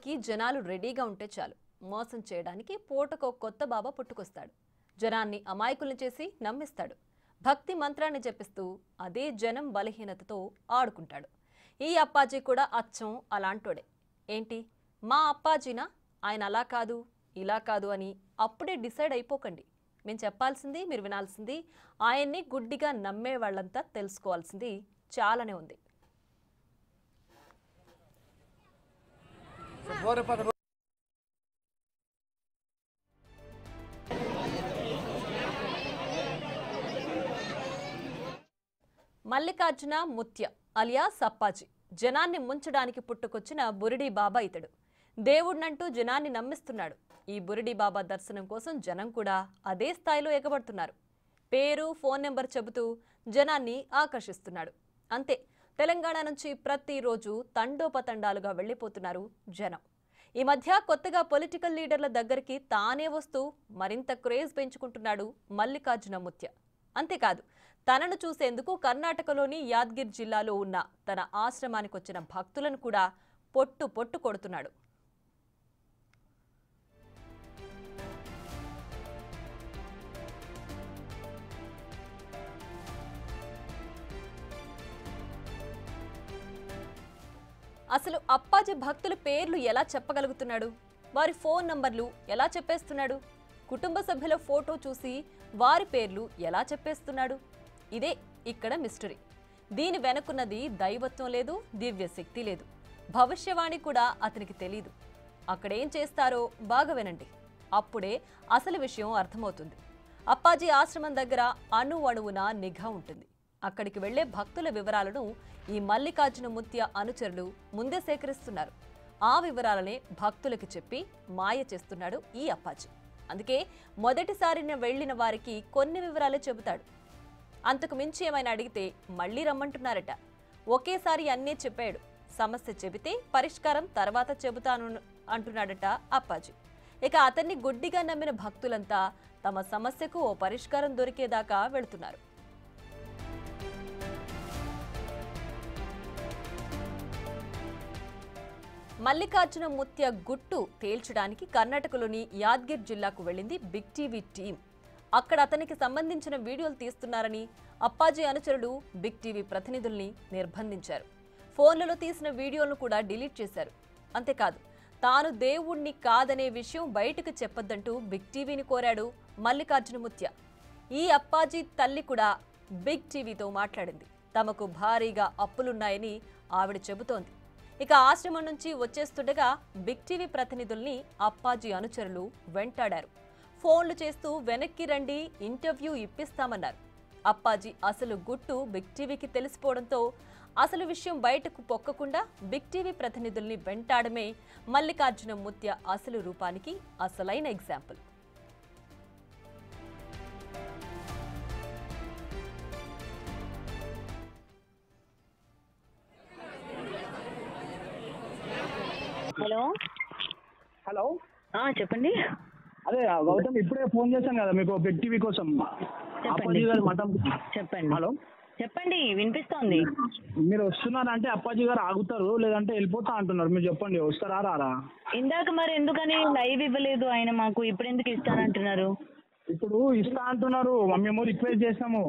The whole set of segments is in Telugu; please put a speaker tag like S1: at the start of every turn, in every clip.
S1: బాబాకి జనాలు రెడీగా ఉంటే చాలు, మోసం చేయడానికి పూటకో కొత్త బాబా పుట్టుకొస్తాడు. జనాన్ని అమాయకుల్ని చేసి నమ్మిస్తాడు. భక్తి మంత్రాన్ని జపిస్తూ అదే జనం బలహీనతతో ఆడుకుంటాడు. ఈ అప్పాజీ కూడా అచ్చం అలాంటోడే. ఏంటి మా అప్పాజీనా, ఆయన అలా కాదు ఇలా కాదు అని అప్పుడే డిసైడ్ అయిపోకండి. మేము చెప్పాల్సింది మీరు వినాల్సింది, ఆయన్ని గుడ్డిగా నమ్మే వాళ్ళంతా తెలుసుకోవాల్సింది చాలానే ఉంది. మల్లికార్జున ముత్య అలియాస్ అప్పాజీ జనాన్ని ముంచడానికి పుట్టుకొచ్చిన బురిడి బాబా ఇతడు. దేవుడినంటూ జనాన్ని నమ్మిస్తున్నాడు. ఈ బురిడి బాబా దర్శనం కోసం జనం కూడా అదే స్థాయిలో ఎగబడుతున్నారు. పేరు ఫోన్ నెంబర్ చెబుతూ జనాన్ని ఆకర్షిస్తున్నాడు. అంతే, తెలంగాణ నుంచి ప్రతిరోజు తండోపతండాలుగా వెళ్లిపోతున్నారు జనం. ఈ మధ్య కొత్తగా పొలిటికల్ లీడర్ల దగ్గరికి తానే వస్తూ మరింత క్రేజ్ పెంచుకుంటున్నాడు మల్లికార్జున ముత్య. అంతేకాదు, తనను చూసేందుకు కర్ణాటకలోని యాద్గిర్ జిల్లాలో ఉన్న తన ఆశ్రమానికి వచ్చిన భక్తులను కూడా పొట్టు పొట్టు కొడుతున్నాడు. అసలు అప్పాజీ భక్తుల పేర్లు ఎలా చెప్పగలుగుతున్నాడు? వారి ఫోన్ నంబర్లు ఎలా చెప్పేస్తున్నాడు? కుటుంబ సభ్యుల ఫోటో చూసి వారి పేర్లు ఎలా చెప్పేస్తున్నాడు? ఇదే ఇక్కడ మిస్టరీ. దీని వెనుకున్నది దైవత్వం లేదు, దివ్య శక్తి లేదు, భవిష్యవాణి కూడా అతనికి తెలీదు. అక్కడేం చేస్తారో బాగా వినండి, అప్పుడే అసలు విషయం అర్థమవుతుంది. అప్పాజీ ఆశ్రమం దగ్గర అణువణువున నిఘా ఉంటుంది. అక్కడికి వెళ్లే భక్తుల వివరాలను ఈ మల్లికార్జున ముత్య అనుచరులు ముందే సేకరిస్తున్నారు. ఆ వివరాలనే భక్తులకి చెప్పి మాయ చేస్తున్నాడు ఈ అప్పాజీ. అందుకే మొదటిసారి వెళ్లిన వారికి కొన్ని వివరాలే చెబుతాడు. అంతకు మించి ఏమైనా అడిగితే మళ్లీ రమ్మంటున్నారట. ఒకేసారి అన్నీ చెప్పాడు. సమస్య చెబితే పరిష్కారం తర్వాత చెబుతాను అంటున్నాడట అప్పాజీ. ఇక అతన్ని గుడ్డిగా నమ్మిన భక్తులంతా తమ సమస్యకు ఓ పరిష్కారం దొరికేదాకా వెళుతున్నారు. మల్లికార్జున ముత్య గుట్టు తేల్చడానికి కర్ణాటకలోని యాద్గిర్ జిల్లాకు వెళ్లింది బిగ్ టీవీ టీం. అక్కడ అతనికి సంబంధించిన వీడియోలు తీస్తున్నారని అప్పాజీ అనుచరులు బిగ్ టీవీ ప్రతినిధుల్ని నిర్బంధించారు. ఫోన్లలో తీసిన వీడియోలను కూడా డిలీట్ చేశారు. అంతేకాదు, తాను దేవుణ్ణి కాదనే విషయం బయటకు చెప్పొద్దంటూ బిగ్ టీవీని కోరాడు మల్లికార్జున ముత్య. ఈ అప్పాజీ తల్లి కూడా బిగ్ టీవీతో మాట్లాడింది. తమకు భారీగా అప్పులున్నాయని ఆవిడ చెబుతోంది. ఇక ఆశ్రమం నుంచి వచ్చేస్తుండగా బిగ్ టీవీ ప్రతినిధుల్ని అప్పాజీ అనుచరులు వెంటాడారు. ఫోన్లు చేస్తూ వెనక్కి రండి, ఇంటర్వ్యూ ఇప్పిస్తామన్నారు. అప్పాజీ అసలు గుట్టు బిగ్ టీవీకి తెలిసిపోవడంతో అసలు విషయం బయటకు పొక్కకుండా బిగ్ టీవీ ప్రతినిధుల్ని వెంటాడమే మల్లికార్జున ముత్య అసలు రూపానికి అసలైన ఎగ్జాంపుల్.
S2: హలో
S3: హలో
S2: చెప్పండి.
S3: అదే గౌతమ్, ఇప్పుడే ఫోన్ చేశాను కదా మీకు బిగ్ టీవీ కోసం. అప్పాజీ గారు మఠం.
S2: చెప్పండి.
S3: హలో
S2: చెప్పండి, వినిపిస్తోంది.
S3: మీరు వస్తున్నారంటే అప్పాజీ గారు ఆగుతారు, లేదంటే వెళ్ళిపోతా అంటున్నారు. మీరు చెప్పండి, వస్తారా రారా?
S2: ఇందాక మరి ఎందుకని లైవ్ ఇవ్వలేదు ఆయన మాకు, ఇప్పుడు ఎందుకు ఇస్తానంటున్నారు?
S3: ఇప్పుడు ఇస్తా అంటున్నారు, మేము రిక్వెస్ట్ చేసాము.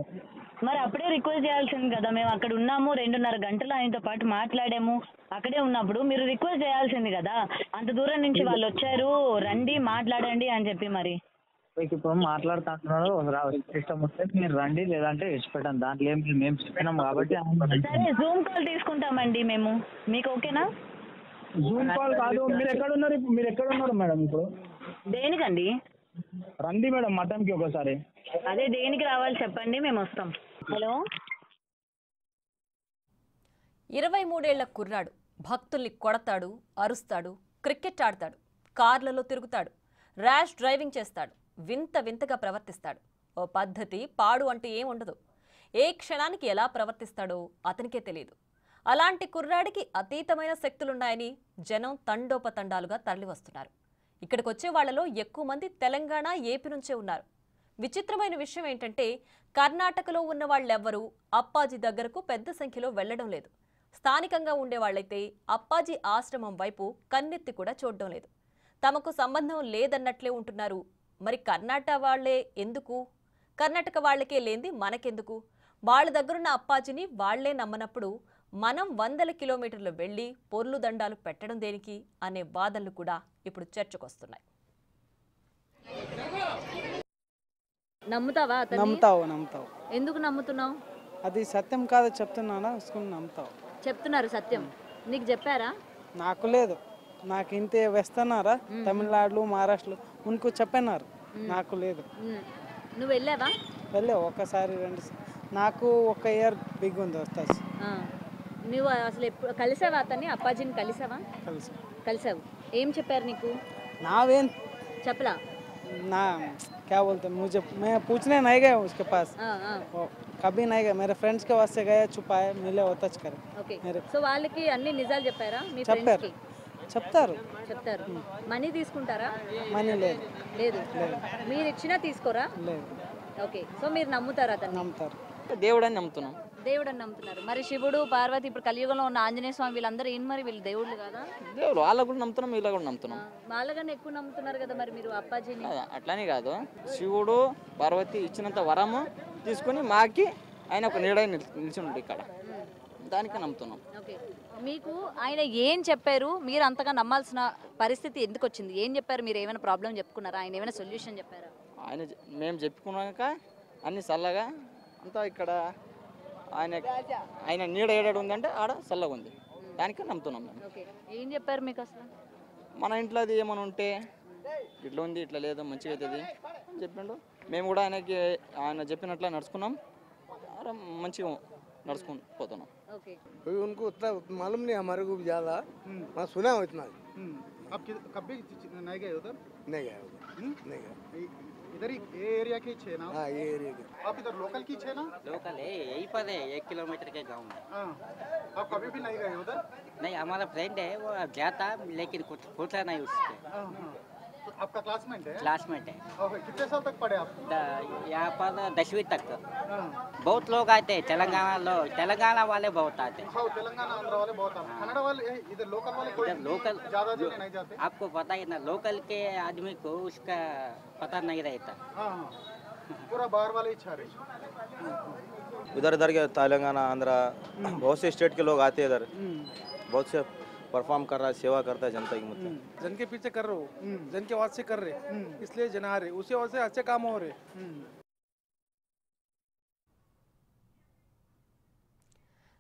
S2: మరి అప్పుడే రిక్వెస్ట్ చేయాల్సింది కదా. మేము అక్కడ ఉన్నాము, 2.5 గంటలు ఆయనతో పాటు మాట్లాడాము. అక్కడే ఉన్నప్పుడు మీరు రిక్వెస్ట్ చేయాల్సింది కదా. అంత దూరం నుంచి వాళ్ళు వచ్చారు, రండి మాట్లాడండి అని చెప్పి. మరి
S4: మీకు ఇప్పుడు మాట్లాడుతా అంటున్నారు, ఇష్టం వస్తే మీరు రండి, లేదంటే ఇష్టపెట్టాను. దాంట్లో ఏం మేము చెప్పినాం కాబట్టి.
S2: సరే, జూమ్ కాల్ తీసుకుంటామండి మేము, మీకు ఓకేనా?
S3: జూమ్ కాల్ కాదు. మీరు ఎక్కడ ఉన్నారు మేడం ఇప్పుడు?
S2: దేనికండి?
S3: రండి మేడం మఠంకి ఒకసారి.
S2: అదే దేనికి రావాలి చెప్పండి, మేము వస్తాం. హలో.
S1: 23 ఏళ్ల కుర్రాడు భక్తుల్ని కొడతాడు, అరుస్తాడు, క్రికెట్ ఆడతాడు, కార్లలో తిరుగుతాడు, ర్యాష్ డ్రైవింగ్ చేస్తాడు, వింతగా ప్రవర్తిస్తాడు. ఓ పద్ధతి పాడు అంటూ ఏముండదు. ఏ క్షణానికి ఎలా ప్రవర్తిస్తాడో అతనికే తెలియదు. అలాంటి కుర్రాడికి అతీతమైన శక్తులున్నాయని జనం తండోపతండాలుగా తరలివస్తున్నారు. ఇక్కడికి వచ్చే వాళ్లలో ఎక్కువ మంది తెలంగాణ, ఏపీ నుంచే ఉన్నారు. విచిత్రమైన విషయం ఏంటంటే కర్ణాటకలో ఉన్న వాళ్ళెవ్వరూ అప్పాజీ దగ్గరకు పెద్ద సంఖ్యలో వెళ్లడం లేదు. స్థానికంగా ఉండేవాళ్లైతే అప్పాజీ ఆశ్రమం వైపు కన్నెత్తి కూడా చూడడం లేదు. తమకు సంబంధం లేదన్నట్లే ఉంటున్నారు. మరి కర్ణాటక వాళ్లే ఎందుకు? కర్ణాటక వాళ్లకే లేంది మనకెందుకు? వాళ్ళ దగ్గరున్న అప్పాజీని వాళ్లే నమ్మనప్పుడు మనం 100 కిలోమీటర్లు వెళ్లి పొర్లు దండాలు పెట్టడం దేనికి అనే వాదనలు కూడా ఇప్పుడు చర్చకొస్తున్నాయి. నమ్ముతావా?
S5: నమ్ముతావు.
S1: ఎందుకు నమ్ముతున్నావు?
S5: అది సత్యం కాదు చెప్తున్నానా, నమ్ముతావు.
S1: చెప్తున్నారు సత్యం. నీకు చెప్పారా?
S5: నాకు లేదు. నాకు ఇంతే వేస్తున్నారా తమిళనాడులో మహారాష్ట్రలో ఉనికి చెప్పన్నారు. నాకు లేదు.
S1: నువ్వు వెళ్ళావా?
S5: వెళ్ళే ఒకసారి 2 నాకు 1 ఇయర్ బిగ్ ఉంది వస్తాసి.
S1: నువ్వు అసలు ఎప్పుడు కలిసావా అతన్ని? అప్పాజీని కలిసావా? కలిసావు. ఏం చెప్పారు నీకు?
S5: नावें
S1: చెప్పలా?
S5: ना क्या बोलते मुझे मैं पूछने नहीं गया उसके पास. कभी नहीं गया. मेरे फ्रेंड्स के वास्ते गए, छुपाए, मिले होता करे.
S1: ఓకే. సో వాళ్ళకి అన్ని నిజాలు చెప్పారా మీ ఫ్రెండ్స్
S5: చెప్పారు.
S1: కి?
S5: చెప్తారు.
S1: మనీ తీసుకుంటారా?
S5: మనీ లేదు.
S1: మీరు ఇచ్చినా తీసుకోరా?
S5: లేదు.
S1: ఓకే. సో మీరు నమ్ముతారా అతన్ని?
S5: నమ్ముతారు.
S6: దేవుడని నమ్ముతున్నాం.
S1: దేవుడని నమ్ముతున్నారు. మరి శివుడు, పార్వతి, ఇప్పుడు కలియుగంలో ఉన్న ఆంజనేయ స్వామి వీళ్ళందరూ ఏం మరి వీళ్ళు దేవుళ్ళు కదా?
S6: దేవుడు వాళ్ళ కూడా నమ్ముతున్నాం, వీళ్ళ కూడా నమ్ముతున్నాం.
S1: వాళ్ళకన్నా ఎక్కువ నమ్ముతున్నారు కదా మరి మీరు అప్పాజీని.
S6: అట్లానే కాదు, శివుడు పార్వతి ఇచ్చినంత వరము తీసుకుని మాకి ఆయన ఒక నీడ నిలిచి ఉండి ఇక్కడ దానికి నమ్ముతున్నాం.
S1: ఓకే. మీకు ఆయన ఏం చెప్పారు? మీరు అంతగా నమ్మాల్సిన పరిస్థితి ఎందుకు వచ్చింది? ఏం చెప్పారు? మీరు ఏమైనా ప్రాబ్లం చెప్పుకున్నారా? ఆయన ఏమైనా సొల్యూషన్ చెప్పారా?
S6: ఆయన మేము చెప్పుకున్నాక అన్ని చల్లగా అంతా ఇక్కడ ఆయన నీడ ఏడాడు ఉందంటే ఆడ చల్లగా ఉంది, దానికి నమ్ముతున్నాం మేము.
S1: ఓకే. ఏం చెప్పారు మీకు అసలు?
S6: మన ఇంట్లో అది ఏమైనా ఉంటే ఇట్లా ఉంది, ఇట్లా లేదు, మంచిగా అవుతుంది అని చెప్పిండు. మేము కూడా ఆయన చెప్పినట్లా నడుచుకున్నాం, మంచిగా నడుచుకుని పోతున్నాం.
S1: ఓకే.
S7: उनको उतना मालूम नहीं, हमारे को भी ज़्यादा मैं सुना हूँ इतना.
S8: आप कभी नहीं गए उधर?
S7: नहीं गया उधर. नहीं गया.
S8: इधर ही ये एरिया के छे ना?
S7: हाँ, ये एरिया के.
S8: आप इधर लोकल की छे ना?
S9: लोकल है, यही पर है, 1 किलोमीटर के गांव में.
S8: हाँ. आप कभी भी नहीं गए उधर?
S9: नहीं, हमारा फ्रेंड है, वो गया था लेकिन कुछ पूछा नहीं उससे.
S8: हाँ. तो आपका क्लासमेट है?
S9: क्लासमेट है.
S8: ओके. कितने साल तक पढ़े आप?
S9: यहाँ पर 10वीं तक.
S8: हाँ.
S9: बहुत लोग आते हैं, तेलंगाना वाले बहुत आते हैं.
S8: हाँ, तेलंगाना आंध्र वाले बहुत आते हैं. कन्नड़ वाले इधर लोकल वाले कोई
S9: इधर लोकल
S8: ज़्यादा जने नहीं जाते.
S9: आपको पता ही ना, लोकल के आदमी को उसका पता नहीं रहता.
S8: हाँ. पूरा बाहर वाले ही छा रहे.
S10: इधर के तेलंगाना, आंध्र, बहुत से स्टेट के लोग आते हैं इधर. बहुत से परफॉर्म कर रहा है, सेवा करता है जनता की. मतलब
S7: जन के पीछे कर रहे हो, जन के वास्ते कर रहे, इसलिए जन आ रहे, उसी वास्ते अच्छे काम हो रहे.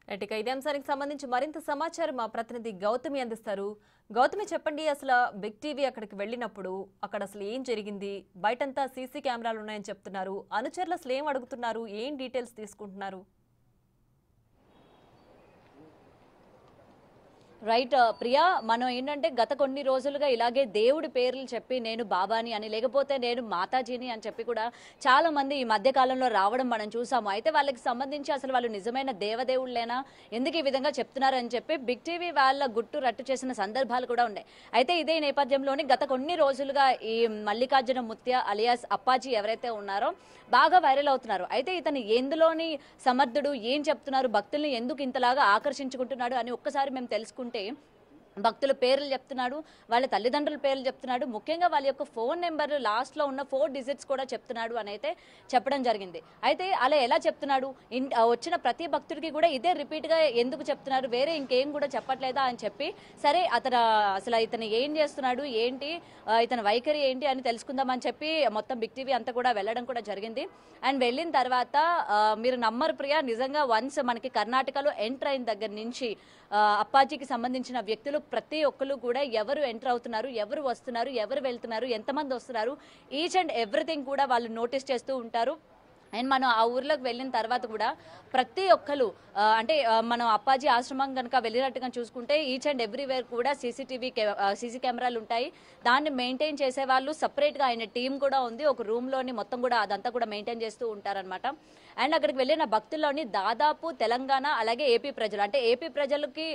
S1: ఇక ఇదే అంశానికి సంబంధించి మరింత సమాచారం మా ప్రతినిధి గౌతమి అందిస్తారు. గౌతమి, చెప్పండి, అసలు బిగ్ టీవీ అక్కడికి వెళ్ళినప్పుడు అక్కడ అసలు ఏం జరిగింది? బయటంతా సీసీ కెమెరాలు ఉన్నాయని చెప్తున్నారు. అనుచరులు అసలు ఏం అడుగుతున్నారు? ఏం డీటెయిల్స్ తీసుకుంటున్నారు? రైట్ ప్రియా, మనం ఏంటంటే గత కొన్ని రోజులుగా ఇలాగే దేవుడి పేర్లు చెప్పి నేను బాబాని అని, లేకపోతే నేను మాతాజీని అని చెప్పి కూడా చాలా మంది ఈ మధ్య కాలంలో రావడం మనం చూసాము. అయితే వాళ్ళకి సంబంధించి అసలు వాళ్ళు నిజమైన దేవదేవుళ్ళేనా, ఎందుకు ఈ విధంగా చెప్తున్నారు అని చెప్పి బిగ్ టీవీ వాళ్ళ గుట్టు రట్టు చేసిన సందర్భాలు కూడా ఉన్నాయి. అయితే ఇదే నేపథ్యంలోని గత కొన్ని రోజులుగా ఈ మల్లికార్జున ముత్య అలియాస్ అప్పాజీ ఎవరైతే ఉన్నారో బాగా వైరల్ అవుతున్నారు. అయితే ఇతను ఎందులోని సమర్థుడు, ఏం చెప్తున్నారు, భక్తుల్ని ఎందుకు ఇంతలాగా ఆకర్షించుకుంటున్నాడు అని ఒక్కసారి మేము తెలుసుకుంటే భక్తుల పేర్లు చెప్తున్నాడు, వాళ్ళ తల్లిదండ్రుల పేర్లు చెప్తున్నాడు, ముఖ్యంగా వాళ్ళ యొక్క ఫోన్ నెంబర్ లాస్ట్లో ఉన్న 4 డిజిట్స్ కూడా చెప్తున్నాడు అని అయితే చెప్పడం జరిగింది. అయితే అలా ఎలా చెప్తున్నాడు? వచ్చిన ప్రతి భక్తుడికి కూడా ఇదే రిపీట్గా ఎందుకు చెప్తున్నారు, వేరే ఇంకేం కూడా చెప్పట్లేదా అని చెప్పి, సరే అసలు ఇతను ఏం చేస్తున్నాడు, ఏంటి ఇతని వైఖరి ఏంటి అని తెలుసుకుందామని చెప్పి మొత్తం బిగ్ టీవీ అంతా కూడా వెళ్ళడం కూడా జరిగింది. అండ్ వెళ్ళిన తర్వాత మీరు నమ్మరు ప్రియా, నిజంగా వన్స్ మనకి కర్ణాటకలో ఎంటర్ అయిన దగ్గర నుంచి అప్పాజీకి సంబంధించిన వ్యక్తులు ప్రతి ఒక్కరు కూడా ఎవరు ఎంటర్ అవుతున్నారు, ఎవరు వస్తున్నారు, ఎవరు వెళ్తున్నారు, ఎంతమంది వస్తున్నారు, ఈచ్ అండ్ ఎవ్రీథింగ్ కూడా వాళ్ళు నోటీస్ చేస్తూ ఉంటారు. అండ్ మనం ఆ ఊర్లోకి వెళ్ళిన తర్వాత కూడా ప్రతి ఒక్కరు అంటే మనం అప్పాజీ ఆశ్రమం కనుక వెళ్ళినట్టుగా చూసుకుంటే ఈచ్ అండ్ ఎవ్రీవేర్ కూడా సీసీ కెమెరాలు ఉంటాయి. దాన్ని మెయింటైన్ చేసే వాళ్ళు సపరేట్గా ఆయన టీం కూడా ఉంది. ఒక రూమ్లోని మొత్తం కూడా అదంతా కూడా మెయింటైన్ చేస్తూ ఉంటారనమాట.
S11: అండ్ అక్కడికి వెళ్ళిన భక్తుల్లోని దాదాపు తెలంగాణ అలాగే ఏపీ ప్రజలు, అంటే ఏపీ ప్రజలకి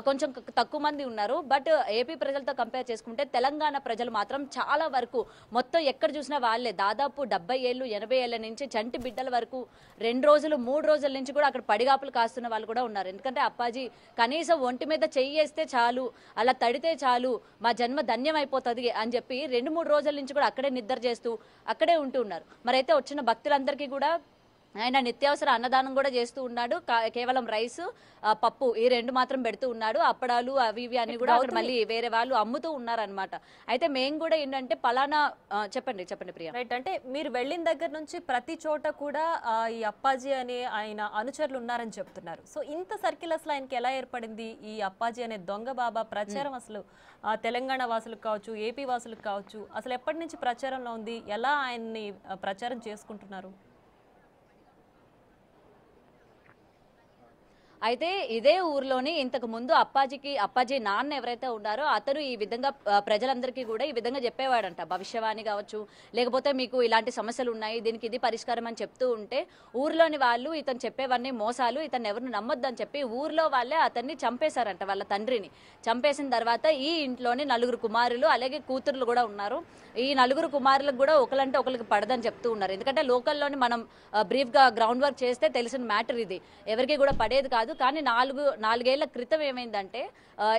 S11: కొంచెం తక్కువ మంది ఉన్నారు, బట్ ఏపీ ప్రజలతో కంపేర్ చేసుకుంటే తెలంగాణ ప్రజలు మాత్రం చాలా వరకు మొత్తం ఎక్కడ చూసినా వాళ్ళే, దాదాపు 70 ఏళ్ళు 80 ఏళ్ళ నుంచి చంటి బిడ్డల వరకు 2 రోజులు 3 రోజుల నుంచి కూడా అక్కడ పడిగాపులు కాస్తున్న వాళ్ళు కూడా ఉన్నారు. ఎందుకంటే అప్పాజీ కనీసం ఒంటి మీద చెయ్యేస్తే చాలు, అలా తడితే చాలు, మా జన్మ ధన్యం అయిపోతుంది అని చెప్పి 2-3 రోజుల నుంచి కూడా అక్కడే నిద్ర చేస్తూ అక్కడే ఉంటూ ఉన్నారు. మరైతే వచ్చిన భక్తులందరికీ కూడా ఆయన నిత్యావసర అన్నదానం కూడా చేస్తూ ఉన్నాడు. కేవలం రైస్ పప్పు ఈ 2 మాత్రం పెడుతూ ఉన్నాడు. అప్పడాలు అవి ఇవి అన్ని కూడా అక్కడ మళ్ళీ వేరే వాళ్ళు అమ్ముతూ ఉన్నారనమాట. అయితే మేము కూడా ఏంటంటే పలానా చెప్పండి ప్రియా.
S1: రైట్, అంటే మీరు వెళ్ళిన దగ్గర నుంచి ప్రతి చోట కూడా ఈ అప్పాజీ అనే ఆయన అనుచరులు ఉన్నారని చెప్తున్నారు. సో ఇంత సర్కిల్ అసలు ఆయనకి ఎలా ఏర్పడింది? ఈ అప్పాజీ అనే దొంగ బాబా ప్రచారం అసలు తెలంగాణ వాసులకు కావచ్చు, ఏపీ వాసులకు కావచ్చు, అసలు ఎప్పటి నుంచి ప్రచారంలో ఉంది? ఎలా ఆయన్ని ప్రచారం చేసుకుంటున్నారు?
S11: అయితే ఇదే ఊర్లోని ఇంతకు ముందు అప్పాజీ నాన్న ఎవరైతే ఉన్నారో అతను ఈ విధంగా ప్రజలందరికీ కూడా ఈ విధంగా చెప్పేవాడంట. భవిష్యవాణి కావచ్చు, లేకపోతే మీకు ఇలాంటి సమస్యలు ఉన్నాయి, దీనికి ఇది పరిష్కారం అని చెప్తూ ఉంటే ఊర్లోని వాళ్ళు ఇతను చెప్పేవన్నీ మోసాలు, ఇతను ఎవరిని నమ్మొద్దని చెప్పి ఊర్లో వాళ్ళే అతన్ని చంపేశారంట. వాళ్ళ తండ్రిని చంపేసిన తర్వాత ఈ ఇంట్లోని 4 కుమారులు అలాగే కూతుర్లు కూడా ఉన్నారు. ఈ 4 కుమారులకు కూడా ఒకలంటే ఒకరికి పడదని చెప్తూ ఉన్నారు. ఎందుకంటే లోకల్లోని మనం బ్రీఫ్గా గ్రౌండ్ వర్క్ చేస్తే తెలిసిన మ్యాటర్ ఇది, ఎవరికి కూడా పడేది కాదు. కానీ 4 ఏళ్ల క్రితం ఏమైందంటే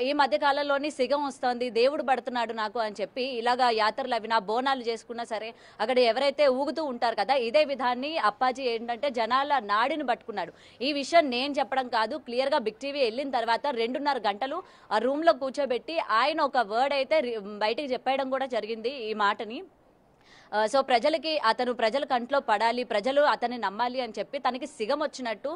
S11: ఈ మధ్య కాలంలోని సిగం వస్తుంది, దేవుడు పడుతున్నాడు నాకు అని చెప్పి ఇలాగా యాత్రలు అవి నా బోనాలు చేసుకున్నా సరే అక్కడ ఎవరైతే ఊగుతూ ఉంటారు కదా, ఇదే విధాన్ని అప్పాజీ ఏంటంటే జనాల నాడిని పట్టుకున్నాడు. ఈ విషయం నేను చెప్పడం కాదు, క్లియర్గా బిగ్ టీవీ వెళ్ళిన తర్వాత 2.5 గంటలు ఆ రూమ్ లో కూర్చోబెట్టి ఆయన ఒక వర్డ్ అయితే బయటికి చెప్పేయడం కూడా జరిగింది ఈ మాటని. సో ప్రజల కంట్లో పడాలి, ప్రజలు అతన్ని నమ్మాలి అని చెప్పి తనకి సిగం వచ్చినట్టు,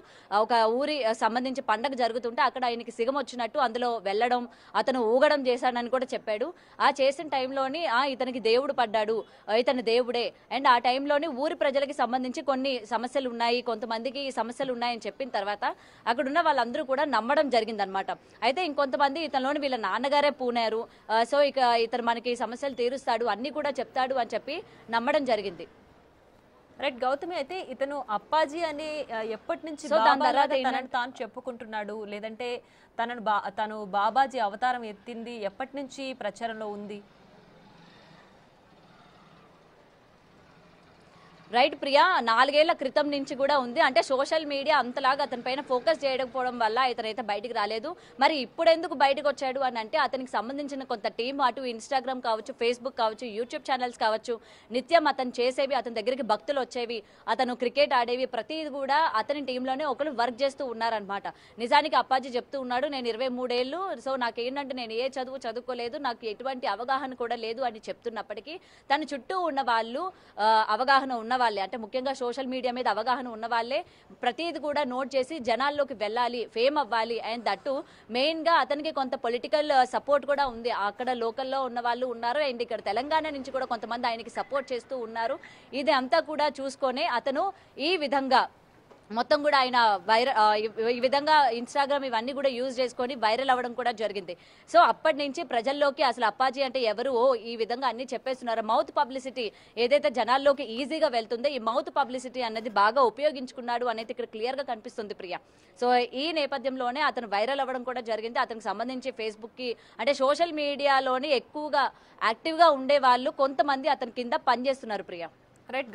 S11: ఒక ఊరి సంబంధించి పండగ జరుగుతుంటే అక్కడ ఆయనకి సిగం వచ్చినట్టు అందులో వెళ్ళడం, అతను ఊగడం చేశాడని కూడా చెప్పాడు. ఆ చేసిన టైంలోని ఇతనికి దేవుడు పడ్డాడు, ఇతను దేవుడే. అండ్ ఆ టైంలోని ఊరి ప్రజలకి సంబంధించి కొన్ని సమస్యలు ఉన్నాయి, కొంతమందికి సమస్యలు ఉన్నాయని చెప్పిన తర్వాత అక్కడున్న వాళ్ళందరూ కూడా నమ్మడం జరిగిందనమాట. అయితే ఇంకొంతమంది ఇతనిలోని వీళ్ళ నాన్నగారే పూనారు, సో ఇక ఇతను మనకి సమస్యలు తీరుస్తాడు, అన్ని కూడా చెప్తాడు అని చెప్పి నమ్మడం జరిగింది.
S1: రైట్ గౌతమి, అయితే ఇతను అప్పాజీ అని ఎప్పటి నుంచి తాను చెప్పుకుంటున్నాడు, లేదంటే తను బాబాజీ అవతారం ఎత్తింది ఎప్పటి నుంచి ప్రచారంలో ఉంది?
S11: రైట్ ప్రియా, 4 ఏళ్ల క్రితం నుంచి కూడా ఉంది. అంటే సోషల్ మీడియా అంతలాగా అతని పైన ఫోకస్ చేయకపోవడం వల్ల ఇతనైతే బయటికి రాలేదు. మరి ఇప్పుడు ఎందుకు బయటకు వచ్చాడు అని అంటే అతనికి సంబంధించిన కొంత టీం అటు ఇన్స్టాగ్రామ్ కావచ్చు, ఫేస్బుక్ కావచ్చు, యూట్యూబ్ ఛానల్స్ కావచ్చు, నిత్యం అతను చేసేవి, అతని దగ్గరికి భక్తులు వచ్చేవి, అతను క్రికెట్ ఆడేవి, ప్రతిది కూడా అతని టీంలోనే ఒకరు వర్క్ చేస్తూ ఉన్నారనమాట. నిజానికి అప్పాజీ చెప్తూ ఉన్నాడు, నేను 23 ఏళ్ళు, సో నాకేంటంటే నేను ఏ చదువుకోలేదు, నాకు ఎటువంటి అవగాహన కూడా లేదు అని చెప్తున్నప్పటికీ తన చుట్టూ ఉన్న వాళ్ళు అవగాహన ఉన్న వాళ్ళే, అంటే ముఖ్యంగా సోషల్ మీడియా మీద అవగాహన ఉన్న వాళ్ళే ప్రతిది కూడా నోట్ చేసి జనాల్లోకి వెళ్ళాలి, ఫేమ్ అవ్వాలి. అండ్ దట్టు మెయిన్ గా అతనికి కొంత పొలిటికల్ సపోర్ట్ కూడా ఉంది, అక్కడ లోకల్లో ఉన్న వాళ్ళు ఉన్నారు, అండ్ ఇక్కడ తెలంగాణ నుంచి కూడా కొంతమంది ఆయనకి సపోర్ట్ చేస్తూ ఉన్నారు. ఇది అంతా కూడా చూసుకొని అతను ఈ విధంగా మొత్తం కూడా ఆయన ఈ విధంగా ఇన్స్టాగ్రామ్ ఇవన్నీ కూడా యూజ్ చేసుకొని వైరల్ అవ్వడం కూడా జరిగింది. సో అప్పటి నుంచి ప్రజల్లోకి అసలు అప్పాజీ అంటే ఎవరు, ఈ విధంగా అన్ని చెప్పేస్తున్నారు. మౌత్ పబ్లిసిటీ ఏదైతే జనాల్లోకి ఈజీగా వెళ్తుందో ఈ మౌత్ పబ్లిసిటీ అనేది బాగా ఉపయోగించుకున్నాడు అనేది ఇక్కడ క్లియర్ గా కనిపిస్తుంది ప్రియా. సో ఈ నేపథ్యంలోనే అతను వైరల్ అవ్వడం కూడా జరిగింది. అతనికి సంబంధించి ఫేస్బుక్ కి అంటే సోషల్ మీడియాలోని ఎక్కువగా యాక్టివ్ గా ఉండే వాళ్ళు కొంతమంది అతని కింద పనిచేస్తున్నారు ప్రియా.
S1: రైట్.